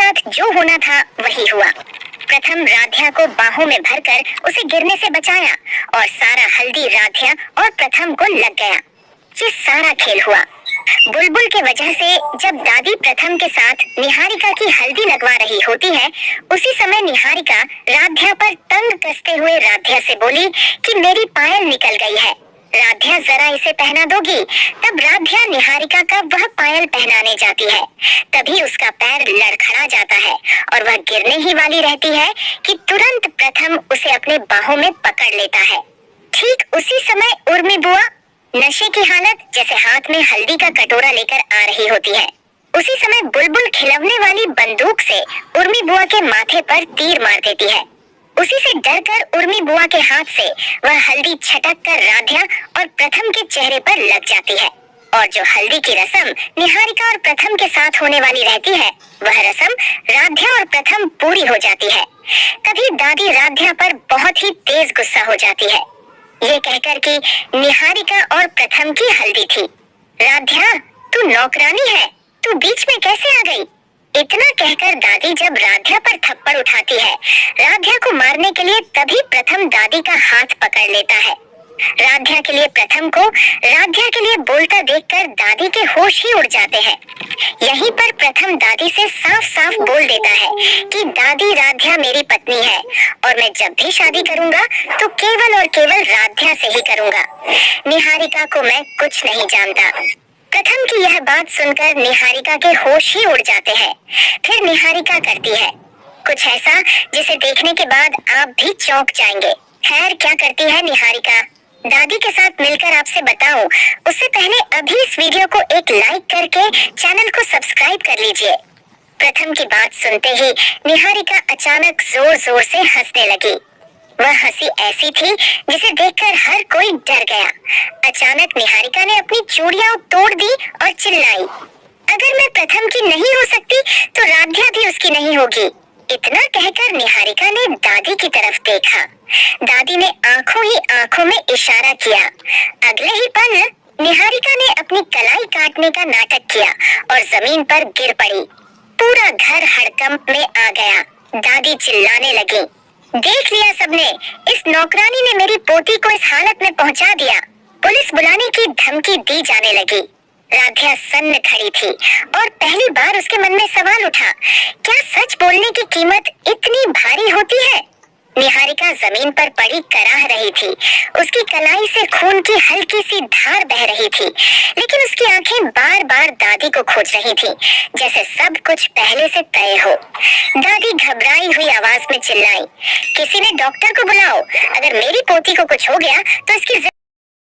साथ जो होना था वही हुआ। प्रथम राध्या को बाहों में भरकर उसे गिरने से बचाया और सारा हल्दी राध्या और प्रथम को लग गया। ये सारा खेल हुआ बुलबुल के वजह से। जब दादी प्रथम के साथ निहारिका की हल्दी लगवा रही होती है, उसी समय निहारिका राध्या पर तंग कसते हुए राध्या से बोली कि मेरी पायल निकल गई है, राध्या जरा इसे पहना दोगी। तब राध्या निहारिका का वह पायल पहनाने जाती है, तभी उसका पैर लड़खड़ा जाता है और वह गिरने ही वाली रहती है कि तुरंत प्रथम उसे अपने बाहों में पकड़ लेता है। ठीक उसी समय उर्मी बुआ नशे की हालत जैसे हाथ में हल्दी का कटोरा लेकर आ रही होती है। उसी समय बुलबुल खिलौने वाली बंदूक से उर्मी बुआ के माथे पर तीर मार देती है। उसी से डरकर उर्मी बुआ के हाथ से वह हल्दी छटक कर राध्या और प्रथम के चेहरे पर लग जाती है और जो हल्दी की रस्म निहारिका और प्रथम के साथ होने वाली रहती है, वह रस्म राध्या और प्रथम पूरी हो जाती है। तभी दादी राध्या पर बहुत ही तेज गुस्सा हो जाती है, ये कहकर कि निहारिका और प्रथम की हल्दी थी। राध्या, तू नौकरानी है, तू बीच में कैसे आ गई? इतना कहकर दादी जब राध्या पर थप्पड़ उठाती है राध्या को मारने के लिए, तभी प्रथम दादी का हाथ पकड़ लेता है। राध्या के लिए प्रथम को राध्या के लिए बोलता देखकर दादी के होश ही उड़ जाते हैं। यहीं पर प्रथम दादी से साफ साफ बोल देता है कि दादी राध्या मेरी पत्नी है और मैं जब भी शादी करूंगा तो केवल और केवल राध्या से ही करूंगा। निहारिका को मैं कुछ नहीं जानता। प्रथम की यह बात सुनकर निहारिका के होश ही उड़ जाते हैं। फिर निहारिका करती है कुछ ऐसा जिसे देखने के बाद आप भी चौंक जाएंगे। खैर, क्या करती है निहारिका, दादी के साथ मिलकर आपसे बताऊं उससे पहले अभी इस वीडियो को एक लाइक करके चैनल को सब्सक्राइब कर लीजिए। प्रथम की बात सुनते ही निहारिका अचानक जोर जोर से हंसने लगी। वह हंसी ऐसी थी जिसे देखकर हर कोई डर गया। अचानक निहारिका ने अपनी चूड़ियां तोड़ दी और चिल्लाई, अगर मैं प्रथम की नहीं हो सकती तो राध्या भी उसकी नहीं होगी। इतना कहकर निहारिका ने दादी की तरफ देखा। दादी ने आंखों ही आंखों में इशारा किया। अगले ही पल निहारिका ने अपनी कलाई काटने का नाटक किया और जमीन पर गिर पड़ी। पूरा घर हड़कंप में आ गया। दादी चिल्लाने लगी, देख लिया सबने, इस नौकरानी ने मेरी पोती को इस हालत में पहुंचा दिया। पुलिस बुलाने की धमकी दी जाने लगी। राध्या सन्न खड़ी थी और पहली बार उसके मन में सवाल उठा, क्या सच बोलने की कीमत इतनी भारी होती है? निहारिका जमीन पर पड़ी कराह रही थी। उसकी कलाई से खून की हल्की सी धार बह रही थी, लेकिन उसकी आंखें बार बार दादी को खोज रही थी, जैसे सब कुछ पहले से तय हो। दादी घबराई हुई आवाज में चिल्लाई, किसी ने डॉक्टर को बुलाओ, अगर मेरी पोती को कुछ हो गया तो इसकी